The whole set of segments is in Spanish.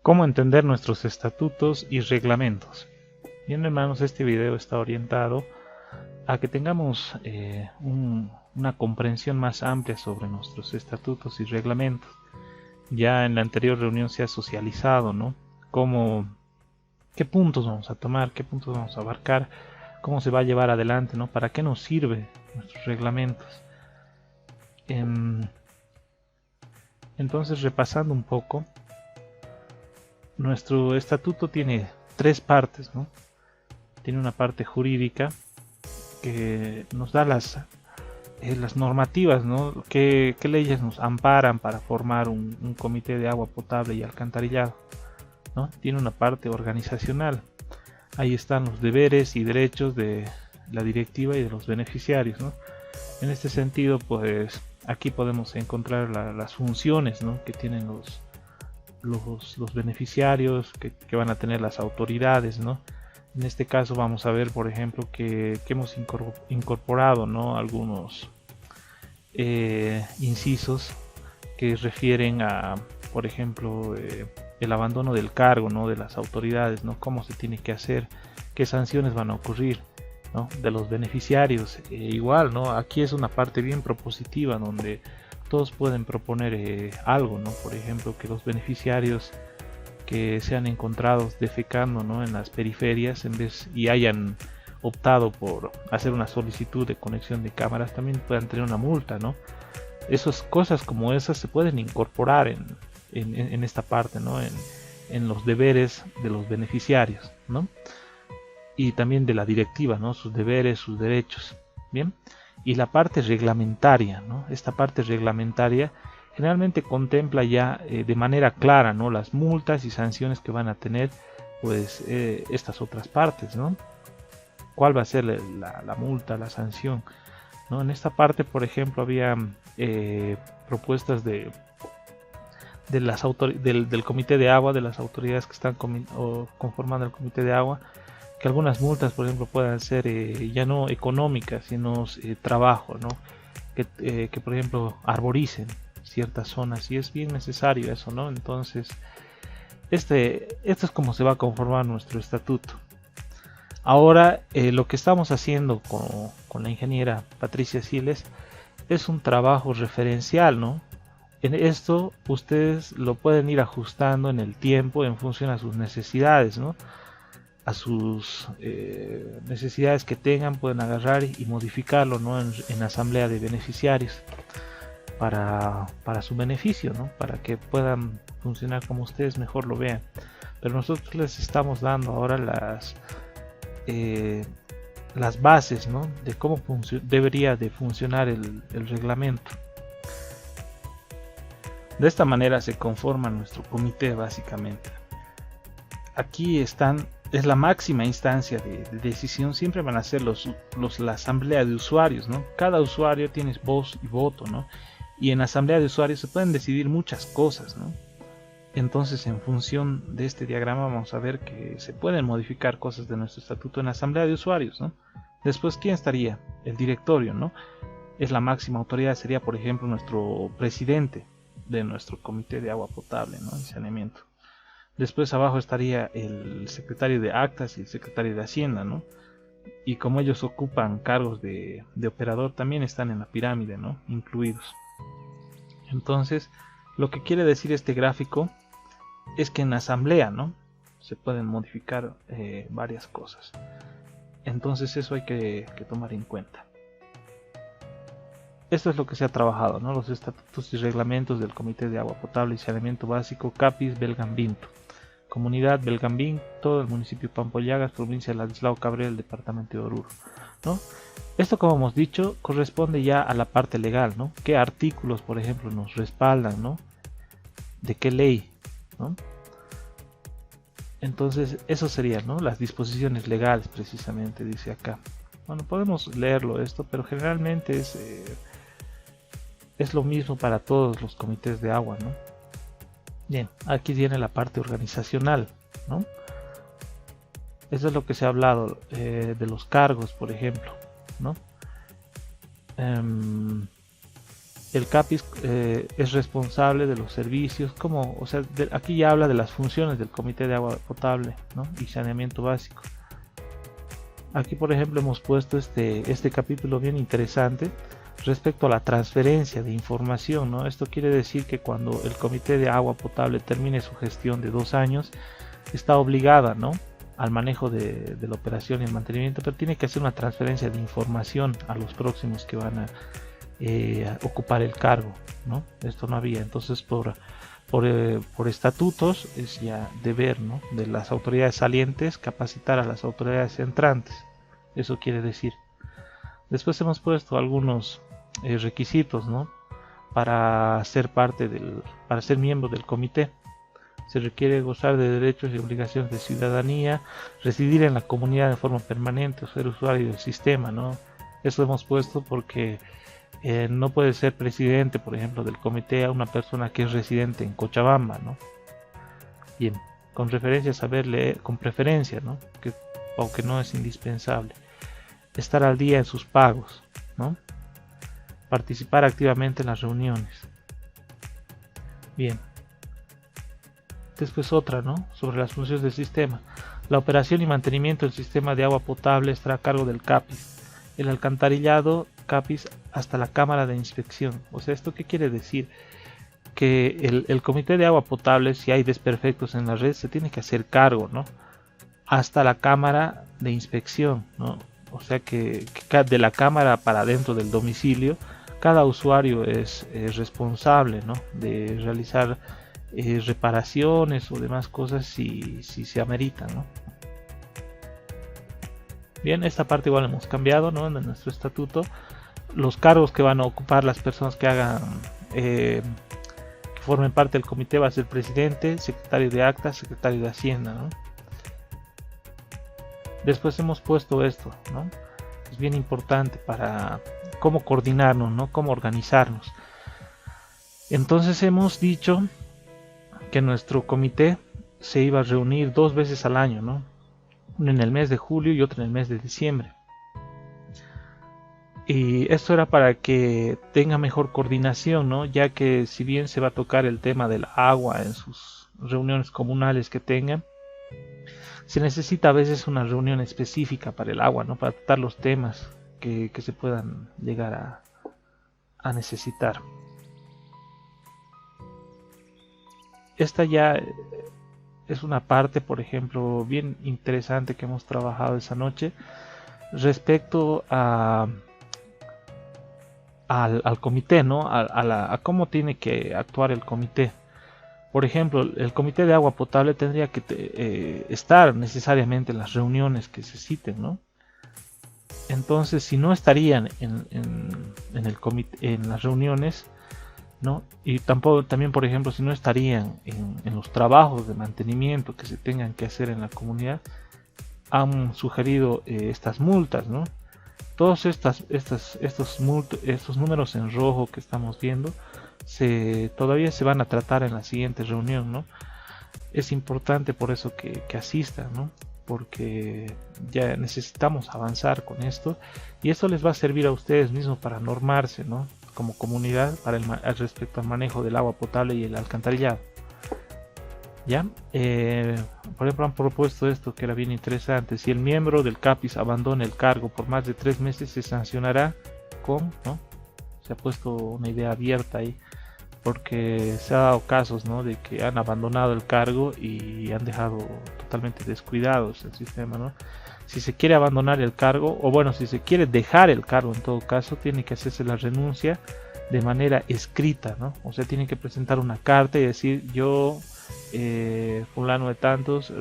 cómo entender nuestros estatutos y reglamentos. Bien, hermanos, este video está orientado a que tengamos una comprensión más amplia sobre nuestros estatutos y reglamentos. Ya en la anterior reunión se ha socializado, ¿no? Qué puntos vamos a tomar, qué puntos vamos a abarcar, cómo se va a llevar adelante, ¿no? ¿Para qué nos sirven nuestros reglamentos? Entonces, repasando un poco, nuestro estatuto tiene tres partes, ¿no? Tiene una parte jurídica que nos da las normativas, ¿no? ¿Qué leyes nos amparan para formar un comité de agua potable y alcantarillado, ¿no? Tiene una parte organizacional. Ahí están los deberes y derechos de la directiva y de los beneficiarios, ¿no? En este sentido, pues aquí podemos encontrar las funciones, ¿no? Que tienen los beneficiarios, que van a tener las autoridades, ¿no? En este caso vamos a ver, por ejemplo, que hemos incorporado, ¿no? Algunos incisos que refieren a, por ejemplo, el abandono del cargo, ¿no? De las autoridades, ¿no? Cómo se tiene que hacer, qué sanciones van a ocurrir, ¿no? De los beneficiarios. Igual, ¿no? Aquí es una parte bien propositiva donde todos pueden proponer algo, ¿no? Por ejemplo, que los beneficiarios que sean encontrados defecando, ¿no? En las periferias y hayan optado por hacer una solicitud de conexión de cámaras, también puedan tener una multa, ¿no? Esas cosas como esas se pueden incorporar en esta parte, ¿no? En los deberes de los beneficiarios, ¿no? Y también de la directiva, ¿no? Sus deberes, sus derechos, ¿bien? Y la parte reglamentaria, ¿no? Esta parte reglamentaria generalmente contempla ya de manera clara, ¿no? Las multas y sanciones que van a tener, pues, estas otras partes, ¿no? ¿Cuál va a ser la multa, la sanción, ¿no? En esta parte, por ejemplo, había propuestas del comité de agua, de las autoridades que están conformando el comité de agua, que algunas multas, por ejemplo, puedan ser ya no económicas, sino trabajo, ¿no? Que por ejemplo, arboricen ciertas zonas, y es bien necesario eso, ¿no? Entonces, esto es como se va a conformar nuestro estatuto. Ahora, lo que estamos haciendo con la ingeniera Patricia Siles es un trabajo referencial, ¿no? En esto ustedes lo pueden ir ajustando en el tiempo en función a sus necesidades, ¿no? A sus necesidades que tengan, pueden agarrar y modificarlo, ¿no? En asamblea de beneficiarios para su beneficio, ¿no? Para que puedan funcionar como ustedes mejor lo vean. Pero nosotros les estamos dando ahora las bases, ¿no? De cómo debería de funcionar el reglamento. De esta manera se conforma nuestro comité, básicamente. Aquí es la máxima instancia de decisión, siempre van a ser la asamblea de usuarios, ¿no? Cada usuario tiene voz y voto, ¿no? Y en asamblea de usuarios se pueden decidir muchas cosas, ¿no? Entonces, en función de este diagrama vamos a ver que se pueden modificar cosas de nuestro estatuto en asamblea de usuarios, ¿no? Después, ¿quién estaría? El directorio, ¿no? Es la máxima autoridad, sería por ejemplo nuestro presidente de nuestro comité de agua potable, ¿no? Y saneamiento. Después abajo estaría el secretario de actas y el secretario de hacienda, ¿no? Y como ellos ocupan cargos de operador, también están en la pirámide, ¿no? Incluidos. Entonces, lo que quiere decir este gráfico es que en asamblea, ¿no? Se pueden modificar varias cosas. Entonces eso hay que tomar en cuenta. Esto es lo que se ha trabajado, ¿no? Los estatutos y reglamentos del Comité de Agua Potable y Saneamiento Básico Capis Belgambinto. Comunidad Belgambinto, del municipio Pampollagas, provincia de Ladislao Cabrera, departamento de Oruro, ¿no? Esto, como hemos dicho, corresponde ya a la parte legal, ¿no? ¿Qué artículos, por ejemplo, nos respaldan, ¿no? ¿De qué ley, ¿no? Entonces, eso serían, ¿no? Las disposiciones legales, precisamente, dice acá. Bueno, podemos leerlo esto, pero generalmente es lo mismo para todos los comités de agua, ¿no? Bien, aquí viene la parte organizacional, ¿no? Eso es lo que se ha hablado de los cargos, por ejemplo, ¿no? el CAPIS es responsable de los servicios, aquí ya habla de las funciones del Comité de Agua Potable, ¿no? Y Saneamiento Básico. Aquí, por ejemplo, hemos puesto este capítulo bien interesante respecto a la transferencia de información, ¿no? Esto quiere decir que cuando el Comité de Agua Potable termine su gestión de 2 años, está obligada, ¿no?, al manejo de la operación y el mantenimiento, pero tiene que hacer una transferencia de información a los próximos que van a ocupar el cargo, ¿no? Esto no había. Entonces, por estatutos es ya deber, ¿no?, de las autoridades salientes capacitar a las autoridades entrantes. Eso quiere decir. Después hemos puesto algunos requisitos, ¿no?, para ser miembro del comité. Se requiere gozar de derechos y obligaciones de ciudadanía, residir en la comunidad de forma permanente o ser usuario del sistema, ¿no? Eso hemos puesto porque no puede ser presidente, por ejemplo, del comité a una persona que es residente en Cochabamba, ¿no? Bien, con referencia a saber leer, con preferencia, ¿no?, aunque no es indispensable. Estar al día en sus pagos, ¿no? Participar activamente en las reuniones. Bien. Después otra, ¿no?, sobre las funciones del sistema. La operación y mantenimiento del sistema de agua potable estará a cargo del CAPIS. El alcantarillado, CAPIS, hasta la cámara de inspección. O sea, ¿esto qué quiere decir? Que el comité de agua potable, si hay desperfectos en la red, se tiene que hacer cargo, ¿no?, hasta la cámara de inspección, ¿no? O sea que de la cámara para dentro del domicilio, cada usuario es responsable, ¿no?, de realizar reparaciones o demás cosas si se ameritan, ¿no? Bien, esta parte igual hemos cambiado, ¿no?, en nuestro estatuto. Los cargos que van a ocupar las personas que hagan que formen parte del comité va a ser presidente, secretario de actas, secretario de hacienda, ¿no? Después hemos puesto esto, ¿no? Es bien importante para cómo coordinarnos, ¿no?, cómo organizarnos. Entonces hemos dicho que nuestro comité se iba a reunir 2 veces al año, ¿no?, una en el mes de julio y otra en el mes de diciembre. Y esto era para que tenga mejor coordinación, ¿no?, ya que si bien se va a tocar el tema del agua en sus reuniones comunales que tengan, se necesita a veces una reunión específica para el agua, ¿no?, para tratar los temas que se puedan llegar a necesitar. Esta ya es una parte, por ejemplo, bien interesante que hemos trabajado esa noche respecto al comité, ¿no?, a cómo tiene que actuar el comité. Por ejemplo, el comité de agua potable tendría que estar necesariamente en las reuniones que se citen, ¿no? Entonces, si no estarían en el comité, en las reuniones, ¿no?, y también, por ejemplo, si no estarían en los trabajos de mantenimiento que se tengan que hacer en la comunidad, han sugerido estas multas, ¿no? Todos estos números en rojo que estamos viendo todavía se van a tratar en la siguiente reunión, ¿no? Es importante por eso que asistan, ¿no?, porque ya necesitamos avanzar con esto y esto les va a servir a ustedes mismos para normarse, ¿no?, como comunidad respecto al manejo del agua potable y el alcantarillado. ¿Ya? Por ejemplo, han propuesto esto que era bien interesante: si el miembro del CAPIS abandona el cargo por más de 3 meses, se sancionará con, ¿no? Se ha puesto una idea abierta ahí, porque se ha dado casos, ¿no?, de que han abandonado el cargo y han dejado totalmente descuidados el sistema, ¿no? Si se quiere abandonar el cargo, o bueno, si se quiere dejar el cargo, en todo caso, tiene que hacerse la renuncia de manera escrita, ¿no? O sea, tiene que presentar una carta y decir: yo, fulano de tantos,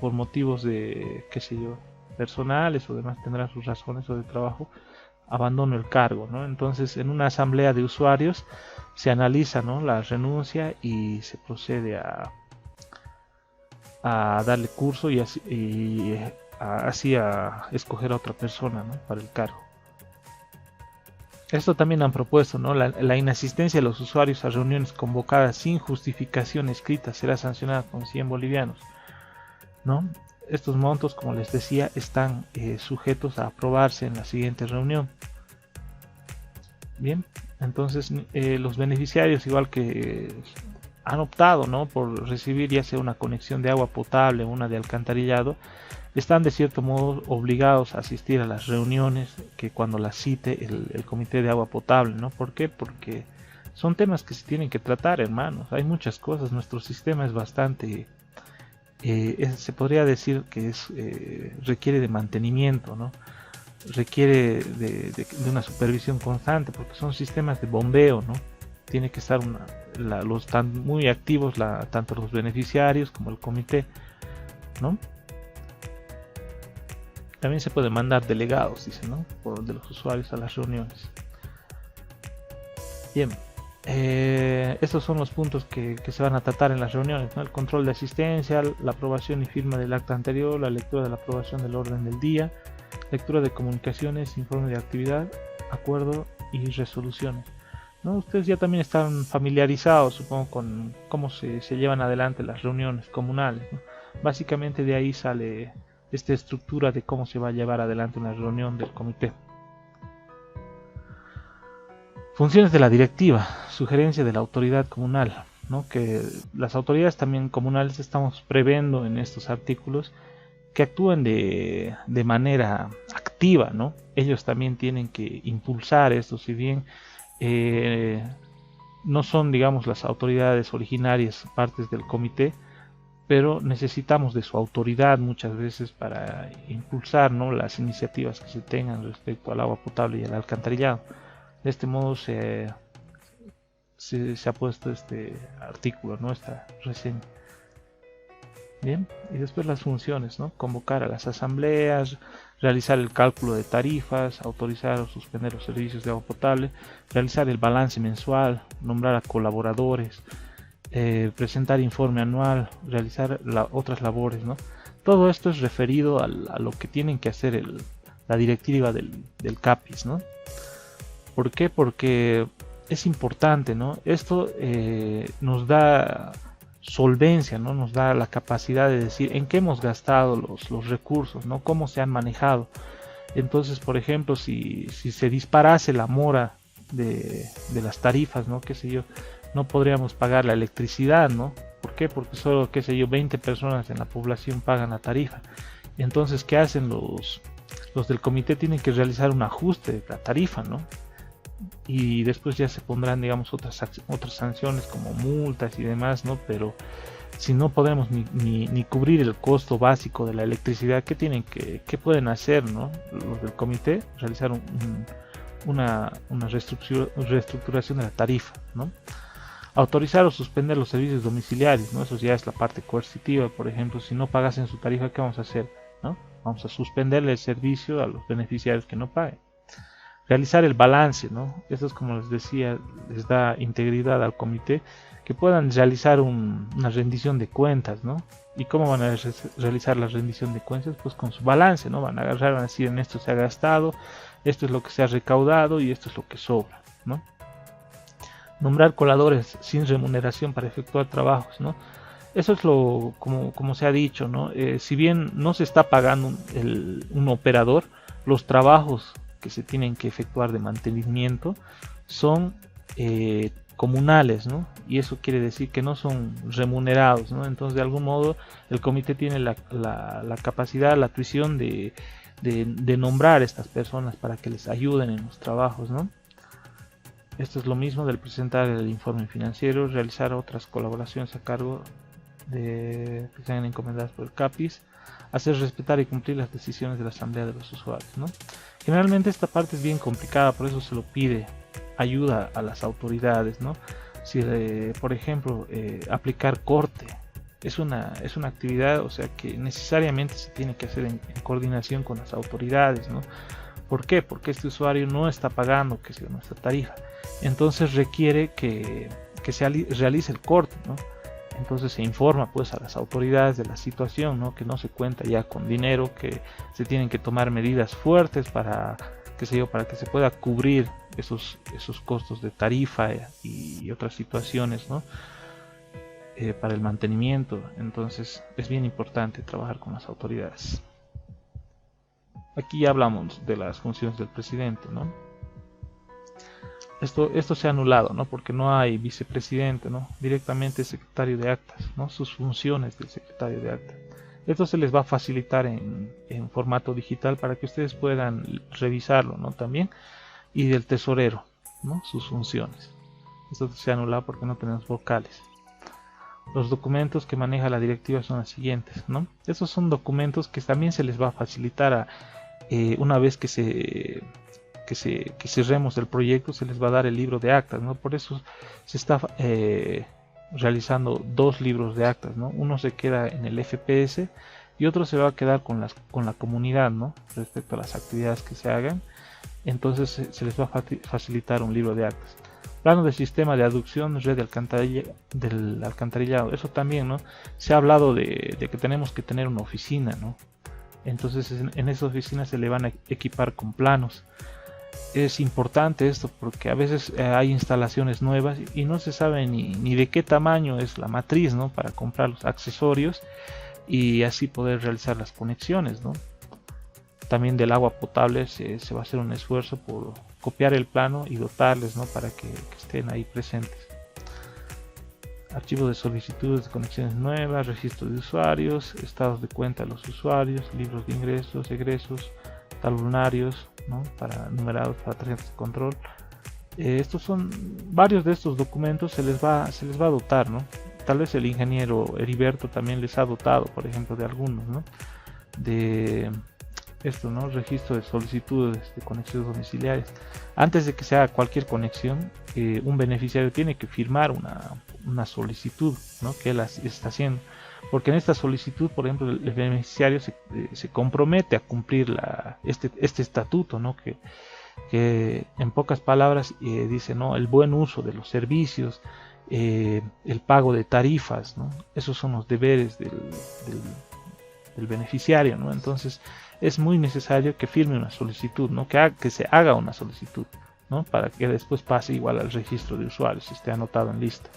por motivos de, qué sé yo, personales o demás, tendrá sus razones o de trabajo, abandono el cargo, ¿no? Entonces, en una asamblea de usuarios se analiza, ¿no?, la renuncia y se procede a darle curso y así a escoger a otra persona, ¿no?, para el cargo. Esto también han propuesto, ¿no?, la inasistencia de los usuarios a reuniones convocadas sin justificación escrita será sancionada con 100 bolivianos, ¿no? Estos montos, como les decía, están sujetos a aprobarse en la siguiente reunión. Bien, Entonces los beneficiarios, igual que han optado, ¿no?, por recibir ya sea una conexión de agua potable o una de alcantarillado, están de cierto modo obligados a asistir a las reuniones que cuando las cite el comité de agua potable, ¿no? ¿Por qué? Porque son temas que se tienen que tratar, hermanos. Hay muchas cosas. Nuestro sistema es bastante, se podría decir que requiere de mantenimiento, ¿no? Requiere de una supervisión constante, porque son sistemas de bombeo, ¿no? Tiene que estar están muy activos tanto los beneficiarios como el comité, ¿no? También se puede mandar delegados, dice, ¿no?, de los usuarios a las reuniones. Bien, estos son los puntos que se van a tratar en las reuniones, ¿no? El control de asistencia, la aprobación y firma del acta anterior, la lectura de la aprobación del orden del día, lectura de comunicaciones, informe de actividad, acuerdo y resoluciones, ¿no? Ustedes ya también están familiarizados, supongo, con cómo se llevan adelante las reuniones comunales, ¿no? Básicamente de ahí sale esta estructura de cómo se va a llevar adelante una reunión del comité. Funciones de la directiva, sugerencia de la autoridad comunal, ¿no? Que las autoridades también comunales estamos previendo en estos artículos que actúen de manera activa, ¿no? Ellos también tienen que impulsar esto, si bien no son, digamos, las autoridades originarias partes del comité, pero necesitamos de su autoridad muchas veces para impulsar, ¿no?, las iniciativas que se tengan respecto al agua potable y al alcantarillado. De este modo se ha puesto este artículo, ¿no?, esta reseña. Bien, y después las funciones, ¿no? Convocar a las asambleas, realizar el cálculo de tarifas, autorizar o suspender los servicios de agua potable, realizar el balance mensual, nombrar a colaboradores, presentar informe anual, realizar otras labores, ¿no? Todo esto es referido a lo que tienen que hacer la directiva del CAPIS, ¿no? ¿Por qué? Porque es importante, ¿no? Esto nos da solvencia, ¿no? Nos da la capacidad de decir en qué hemos gastado los recursos, ¿no? Cómo se han manejado. Entonces, por ejemplo, si se disparase la mora de las tarifas, ¿no?, qué sé yo, no podríamos pagar la electricidad, ¿no? ¿Por qué? Porque solo, qué sé yo, 20 personas en la población pagan la tarifa. Entonces, ¿qué hacen los del comité? Tienen que realizar un ajuste de la tarifa, ¿no? Y después ya se pondrán, digamos, otras sanciones como multas y demás, ¿no? Pero si no podemos ni cubrir el costo básico de la electricidad, ¿qué pueden hacer, ¿no?, los del comité? Realizar una reestructuración de la tarifa, ¿no? Autorizar o suspender los servicios domiciliarios, ¿no? Eso ya es la parte coercitiva. Por ejemplo, si no pagasen su tarifa, ¿qué vamos a hacer, ¿no? Vamos a suspenderle el servicio a los beneficiarios que no paguen. Realizar el balance, ¿no? Esto es, como les decía, les da integridad al comité, que puedan realizar una rendición de cuentas, ¿no? ¿Y cómo van a realizar la rendición de cuentas? Pues con su balance, ¿no? Van a agarrar, van a decir, en esto se ha gastado, esto es lo que se ha recaudado y esto es lo que sobra, ¿no? Nombrar coladores sin remuneración para efectuar trabajos, ¿no? Eso es como se ha dicho, ¿no? Si bien no se está pagando un operador, los trabajos que se tienen que efectuar de mantenimiento son comunales, ¿no? Y eso quiere decir que no son remunerados, ¿no? Entonces, de algún modo, el comité tiene la capacidad, la tuición de nombrar a estas personas para que les ayuden en los trabajos, ¿no? Esto es lo mismo del presentar el informe financiero, realizar otras colaboraciones a cargo que sean encomendadas por el CAPIS, hacer respetar y cumplir las decisiones de la asamblea de los usuarios, ¿no? Generalmente esta parte es bien complicada, por eso se lo pide ayuda a las autoridades, ¿no? Si, por ejemplo, aplicar corte es una actividad, o sea, que necesariamente se tiene que hacer en coordinación con las autoridades, ¿no? ¿Por qué? Porque este usuario no está pagando, que sea, nuestra tarifa. Entonces requiere que se realice el corte, ¿no? Entonces se informa, pues, a las autoridades de la situación, ¿no? Que no se cuenta ya con dinero, que se tienen que tomar medidas fuertes para, qué sé yo, para que se pueda cubrir esos costos de tarifa y otras situaciones, ¿no? Para el mantenimiento. Entonces es bien importante trabajar con las autoridades. Aquí ya hablamos de las funciones del presidente, ¿no? esto se ha anulado, ¿no? Porque no hay vicepresidente, ¿no? Directamente secretario de actas, ¿no? Sus funciones del secretario de actas. Esto se les va a facilitar en formato digital para que ustedes puedan revisarlo, ¿no? También. Y del tesorero, ¿no? Sus funciones. Esto se ha anulado porque no tenemos vocales. Los documentos que maneja la directiva son los siguientes, ¿no? Esos son documentos que también se les va a facilitar una vez que cerremos el proyecto, se les va a dar el libro de actas, ¿no? Por eso se está realizando 2 libros de actas, ¿no? Uno se queda en el FPS y otro se va a quedar con la comunidad, ¿no? Respecto a las actividades que se hagan. Entonces se les va a facilitar un libro de actas. Plano de sistema de aducción, red del alcantarillado. Eso también, ¿no? Se ha hablado de que tenemos que tener una oficina, ¿no? Entonces en esa oficina se le van a equipar con planos. Es importante esto porque a veces hay instalaciones nuevas y no se sabe ni de qué tamaño es la matriz, ¿no? Para comprar los accesorios y así poder realizar las conexiones, ¿no? También del agua potable se va a hacer un esfuerzo por copiar el plano y dotarles, ¿no? Para que estén ahí presentes. Archivos de solicitudes de conexiones nuevas, registro de usuarios, estados de cuenta de los usuarios, libros de ingresos, egresos, talonarios, ¿no? Para numerados para tarjetas de control. Estos son varios de estos documentos, se les va a dotar, ¿no? Tal vez el ingeniero Heriberto también les ha dotado, por ejemplo, de algunos, ¿no? De esto, ¿no? Registro de solicitudes de conexiones domiciliarias. Antes de que se haga cualquier conexión, un beneficiario tiene que firmar una solicitud, ¿no? Que él está haciendo, porque en esta solicitud, por ejemplo, el beneficiario se compromete a cumplir este estatuto, ¿no? Que en pocas palabras dice, ¿no? El buen uso de los servicios, el pago de tarifas, ¿no? Esos son los deberes del beneficiario, ¿no? Entonces es muy necesario que firme una solicitud, ¿no? Que se haga una solicitud, ¿no? Para que después pase igual al registro de usuarios, esté anotado en lista.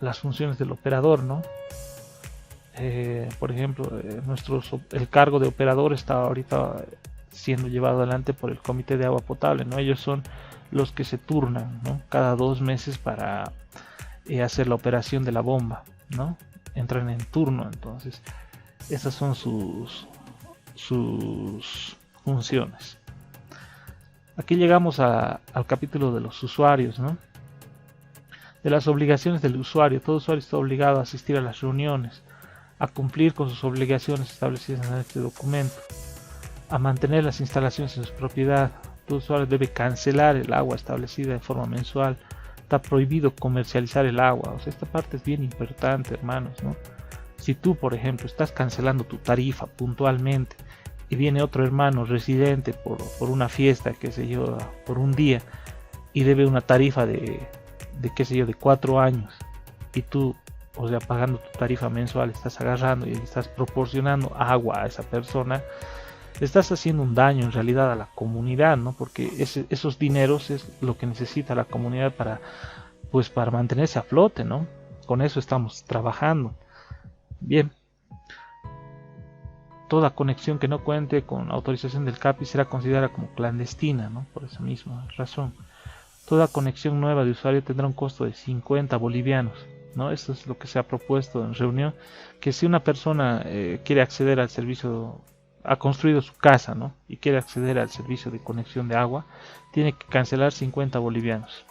Las funciones del operador, ¿no? Por ejemplo, el cargo de operador está ahorita siendo llevado adelante por el comité de agua potable, ¿no? Ellos son los que se turnan, ¿no? Cada 2 meses para hacer la operación de la bomba, ¿no? Entran en turno, entonces esas son sus funciones. Aquí llegamos al capítulo de los usuarios, ¿no? De las obligaciones del usuario. Todo usuario está obligado a asistir a las reuniones, a cumplir con sus obligaciones establecidas en este documento, a mantener las instalaciones en su propiedad. Todo usuario debe cancelar el agua establecida de forma mensual. Está prohibido comercializar el agua. O sea, esta parte es bien importante, hermanos, ¿no? Si tú, por ejemplo, estás cancelando tu tarifa puntualmente y viene otro hermano residente por una fiesta, qué sé yo, por un día, y debe una tarifa de qué sé yo, de 4 años, y tú, o sea, pagando tu tarifa mensual, estás agarrando y estás proporcionando agua a esa persona, estás haciendo un daño en realidad a la comunidad, ¿no? Porque esos dineros es lo que necesita la comunidad para mantenerse a flote, ¿no? Con eso estamos trabajando. Bien. Toda conexión que no cuente con autorización del CAPI será considerada como clandestina, ¿no? Por esa misma razón. Toda conexión nueva de usuario tendrá un costo de 50 bolivianos, ¿no? Esto es lo que se ha propuesto en reunión, que si una persona quiere acceder al servicio, ha construido su casa, ¿no? Y quiere acceder al servicio de conexión de agua, tiene que cancelar 50 bolivianos.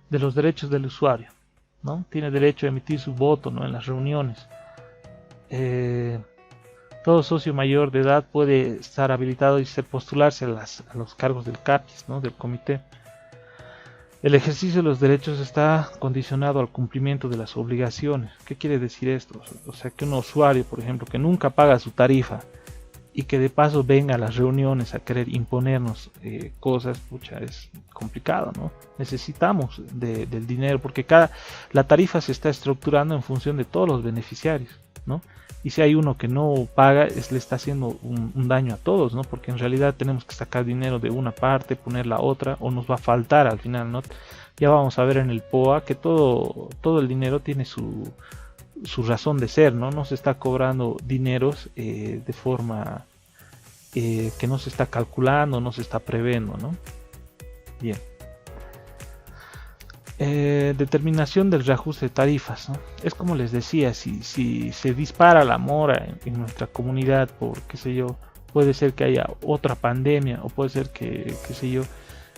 De los derechos del usuario, ¿no? Tiene derecho a emitir su voto, ¿no? En las reuniones. Todo socio mayor de edad puede estar habilitado y postularse a los cargos del CAPIS, ¿no? Del comité. El ejercicio de los derechos está condicionado al cumplimiento de las obligaciones. ¿Qué quiere decir esto? O sea, que un usuario, por ejemplo, que nunca paga su tarifa y que de paso venga a las reuniones a querer imponernos cosas, pucha, es complicado, ¿no? Necesitamos del dinero porque la tarifa se está estructurando en función de todos los beneficiarios, ¿no? Y si hay uno que no paga, le está haciendo un daño a todos, ¿no? Porque en realidad tenemos que sacar dinero de una parte, poner la otra, o nos va a faltar al final, ¿no? Ya vamos a ver en el POA que todo el dinero tiene su razón de ser, ¿no? No se está cobrando dineros de forma que no se está calculando, no se está previendo, ¿no? Bien. Determinación del reajuste de tarifas, ¿no? Es como les decía, si se dispara la mora en nuestra comunidad por, qué sé yo, puede ser que haya otra pandemia, o puede ser que, qué sé yo,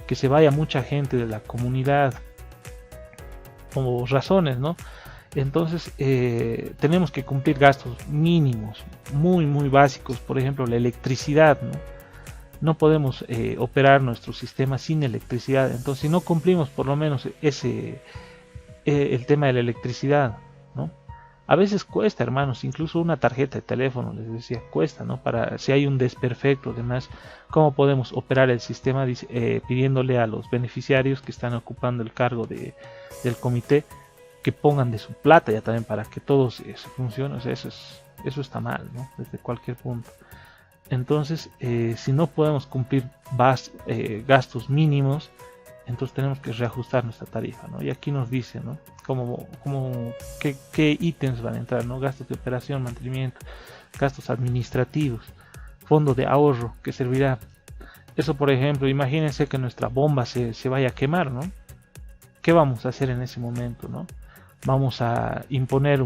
que se vaya mucha gente de la comunidad, como razones, ¿no? Entonces tenemos que cumplir gastos mínimos, muy básicos, por ejemplo la electricidad, ¿no? No podemos operar nuestro sistema sin electricidad. Entonces, si no cumplimos por lo menos el tema de la electricidad, ¿no? A veces cuesta, hermanos, incluso una tarjeta de teléfono, les decía, cuesta, ¿no? Para si hay un desperfecto, además, ¿cómo podemos operar el sistema? Pidiéndole a los beneficiarios que están ocupando el cargo del comité que pongan de su plata ya también para que todo eso funcione. O sea, eso está mal, ¿no? Desde cualquier punto. Entonces, si no podemos cumplir gastos mínimos, entonces tenemos que reajustar nuestra tarifa, ¿no? Y aquí nos dice, ¿no? Qué ítems van a entrar, ¿no? Gastos de operación, mantenimiento, gastos administrativos, fondo de ahorro que servirá. Eso, por ejemplo, imagínense que nuestra bomba se vaya a quemar, ¿no? ¿Qué vamos a hacer en ese momento, ¿no? Vamos a imponer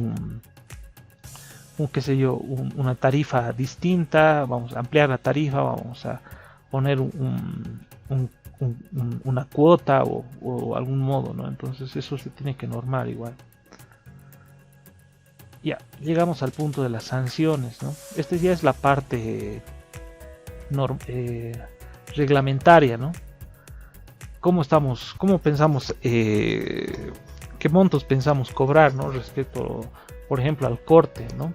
qué sé yo, una tarifa distinta, vamos a ampliar la tarifa, vamos a poner una cuota o algún modo, ¿no? Entonces eso se tiene que normar igual. Ya, llegamos al punto de las sanciones, ¿no? Esta ya es la parte reglamentaria, ¿no? ¿Cómo pensamos, qué montos pensamos cobrar, ¿no? Respecto, por ejemplo, al corte, ¿no?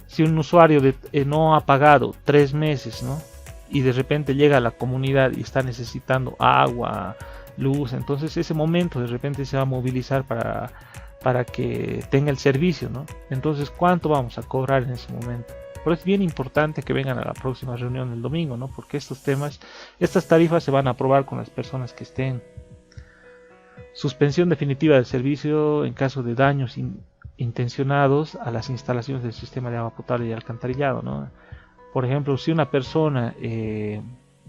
Si un usuario no ha pagado 3 meses, ¿no? Y de repente llega a la comunidad y está necesitando agua, luz, entonces ese momento de repente se va a movilizar para que tenga el servicio, ¿no? Entonces, ¿cuánto vamos a cobrar en ese momento? Pero es bien importante que vengan a la próxima reunión del domingo, ¿no? Porque estas tarifas se van a aprobar con las personas que estén. Suspensión definitiva del servicio en caso de daños intencionados a las instalaciones del sistema de agua potable y alcantarillado, ¿no? Por ejemplo, si una persona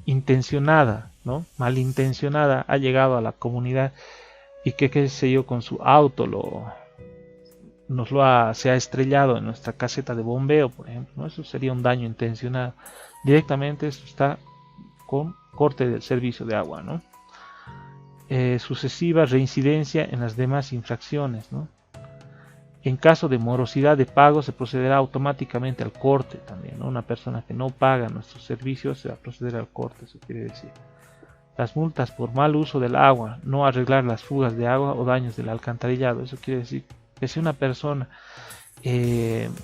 intencionada, ¿no? Malintencionada ha llegado a la comunidad y que, qué sé yo, con su auto se ha estrellado en nuestra caseta de bombeo, por ejemplo, ¿no? Eso sería un daño intencionado. Directamente esto está con corte del servicio de agua, ¿no? Sucesiva reincidencia en las demás infracciones, ¿no? En caso de morosidad de pago se procederá automáticamente al corte también, ¿no? Una persona que no paga nuestros servicios se va a proceder al corte, eso quiere decir. Las multas por mal uso del agua, no arreglar las fugas de agua o daños del alcantarillado, eso quiere decir que si una persona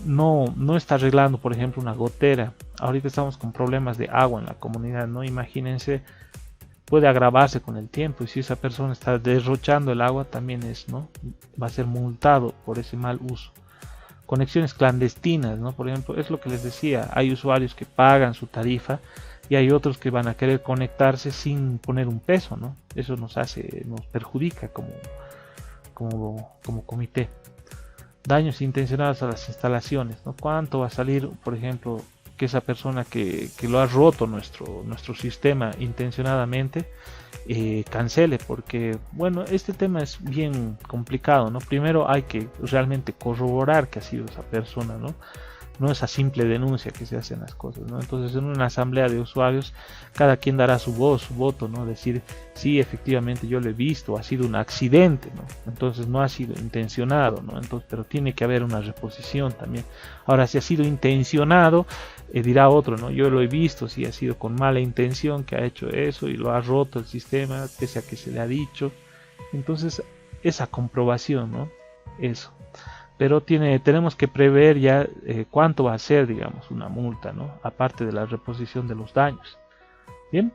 no está arreglando, por ejemplo, una gotera, ahorita estamos con problemas de agua en la comunidad, ¿no? Imagínense, puede agravarse con el tiempo, y si esa persona está derrochando el agua también ¿no? Va a ser multado por ese mal uso. Conexiones clandestinas, ¿no? Por ejemplo, es lo que les decía, hay usuarios que pagan su tarifa y hay otros que van a querer conectarse sin poner un peso, ¿no? Eso nos perjudica como comité. Daños intencionados a las instalaciones, ¿no? ¿Cuánto va a salir, por ejemplo, que esa persona que lo ha roto nuestro sistema intencionadamente cancele? Porque, bueno, este tema es bien complicado, ¿no? Primero hay que realmente corroborar que ha sido esa persona, ¿no? No esa simple denuncia que se hacen las cosas, ¿no? Entonces, en una asamblea de usuarios, cada quien dará su voz, su voto, ¿no? Decir, sí, efectivamente yo lo he visto, ha sido un accidente, ¿no? Entonces no ha sido intencionado, ¿no? Entonces, pero tiene que haber una reposición también. Ahora, si ha sido intencionado, dirá otro, ¿no? Yo lo he visto, si ha sido con mala intención que ha hecho eso y lo ha roto el sistema, pese a que se le ha dicho. Entonces, esa comprobación, ¿no? Eso. Pero tenemos que prever ya cuánto va a ser, digamos, una multa, ¿no? Aparte de la reposición de los daños. Bien.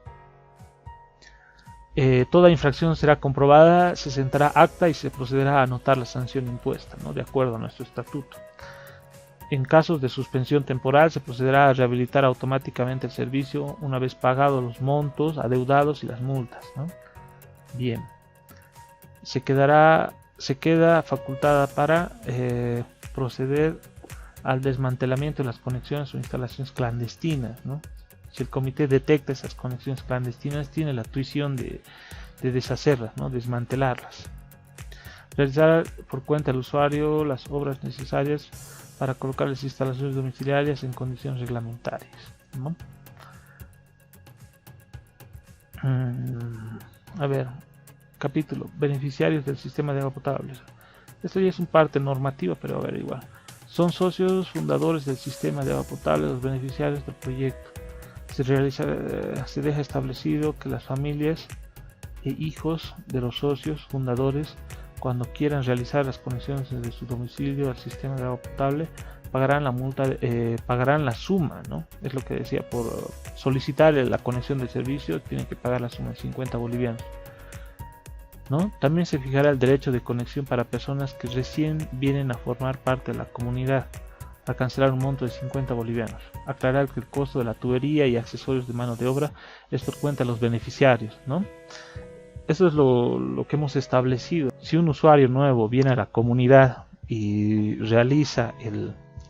Toda infracción será comprobada, se sentará acta y se procederá a anotar la sanción impuesta, ¿no? De acuerdo a nuestro estatuto. En casos de suspensión temporal se procederá a rehabilitar automáticamente el servicio una vez pagados los montos adeudados y las multas, ¿no? Bien. Se queda facultada para proceder al desmantelamiento de las conexiones o instalaciones clandestinas, ¿no? Si el comité detecta esas conexiones clandestinas, tiene la tuición de deshacerlas, ¿no? Desmantelarlas. Realizar por cuenta del usuario las obras necesarias para colocar las instalaciones domiciliarias en condiciones reglamentarias, ¿no? A ver, capítulo, beneficiarios del sistema de agua potable. Esto ya es un parte normativa, pero a ver, igual. Son socios fundadores del sistema de agua potable los beneficiarios del proyecto. Se deja establecido que las familias e hijos de los socios fundadores, cuando quieran realizar las conexiones desde su domicilio al sistema de agua potable, pagarán la multa, pagarán la suma, ¿no? Es lo que decía, por solicitar la conexión del servicio tienen que pagar la suma de 50 bolivianos, ¿no? También se fijará el derecho de conexión para personas que recién vienen a formar parte de la comunidad, a cancelar un monto de 50 bolivianos. Aclarar que el costo de la tubería y accesorios de mano de obra es por cuenta de los beneficiarios, ¿no? Eso es lo que hemos establecido. Si un usuario nuevo viene a la comunidad y realiza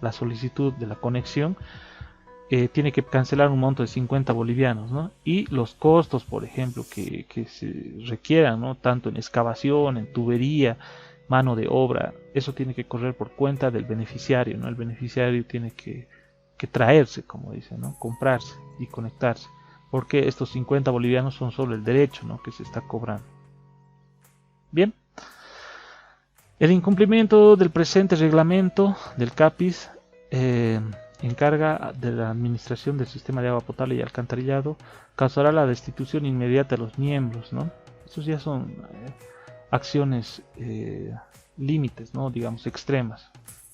la solicitud de la conexión, tiene que cancelar un monto de 50 bolivianos, ¿no? Y los costos, por ejemplo, que se requieran, ¿no? Tanto en excavación, en tubería, mano de obra, eso tiene que correr por cuenta del beneficiario, ¿no? El beneficiario tiene que traerse, como dicen, ¿no? Comprarse y conectarse, porque estos 50 bolivianos son solo el derecho, ¿no? Que se está cobrando. Bien. El incumplimiento del presente reglamento del CAPIS encarga de la administración del sistema de agua potable y alcantarillado causará la destitución inmediata de los miembros, ¿no? Estos ya son acciones límites, ¿no? Digamos extremas,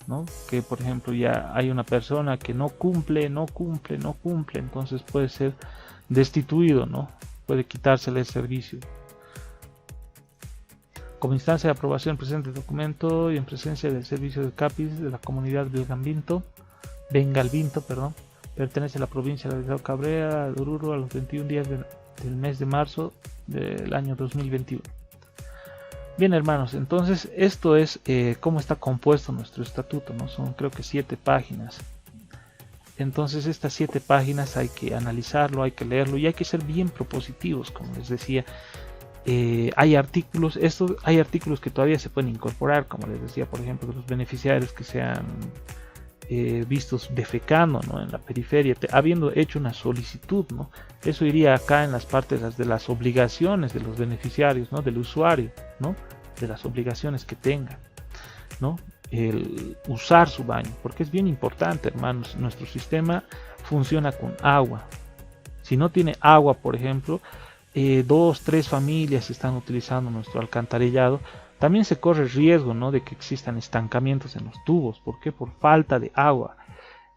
¿no? Que por ejemplo ya hay una persona que no cumple, entonces puede ser destituido, ¿no? Puede quitársele el servicio. Como instancia de aprobación presente documento y en presencia del servicio de CAPIS de la comunidad Bengalvinto, pertenece a la provincia de Delgado Cabrera, de Oruro, a los 21 días del mes de marzo del año 2021. Bien, hermanos, entonces esto es cómo está compuesto nuestro estatuto, ¿no? Son creo que 7 páginas. Entonces estas 7 páginas hay que analizarlo, hay que leerlo y hay que ser bien propositivos, como les decía. Hay artículos que todavía se pueden incorporar, como les decía, por ejemplo, de los beneficiarios que sean vistos defecando, ¿no? En la periferia, habiendo hecho una solicitud, ¿no? Eso iría acá en las partes de las obligaciones de los beneficiarios, ¿no? Del usuario, ¿no? De las obligaciones que tenga, ¿no? El usar su baño, porque es bien importante, hermanos. Nuestro sistema funciona con agua. Si no tiene agua, por ejemplo, 2, 3 familias están utilizando nuestro alcantarillado, también se corre el riesgo, ¿no? De que existan estancamientos en los tubos. ¿Por qué? Por falta de agua.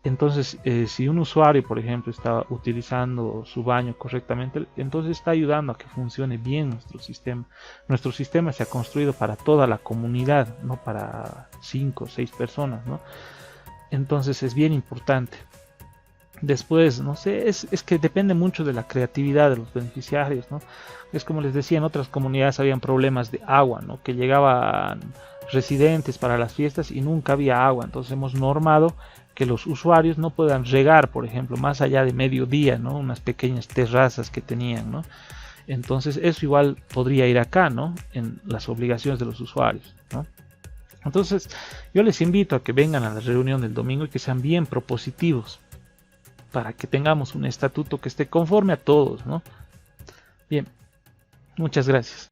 Entonces, si un usuario, por ejemplo, está utilizando su baño correctamente, entonces está ayudando a que funcione bien nuestro sistema. Nuestro sistema se ha construido para toda la comunidad, no para 5 o 6 personas, ¿no? Entonces es bien importante. Después, no sé, es que depende mucho de la creatividad de los beneficiarios, ¿no? Es como les decía, en otras comunidades habían problemas de agua, ¿no? Que llegaban residentes para las fiestas y nunca había agua. Entonces hemos normado que los usuarios no puedan regar, por ejemplo, más allá de mediodía, ¿no? Unas pequeñas terrazas que tenían, ¿no? Entonces eso igual podría ir acá, ¿no? En las obligaciones de los usuarios, ¿no? Entonces yo les invito a que vengan a la reunión del domingo y que sean bien propositivos, para que tengamos un estatuto que esté conforme a todos, ¿no? Bien, muchas gracias.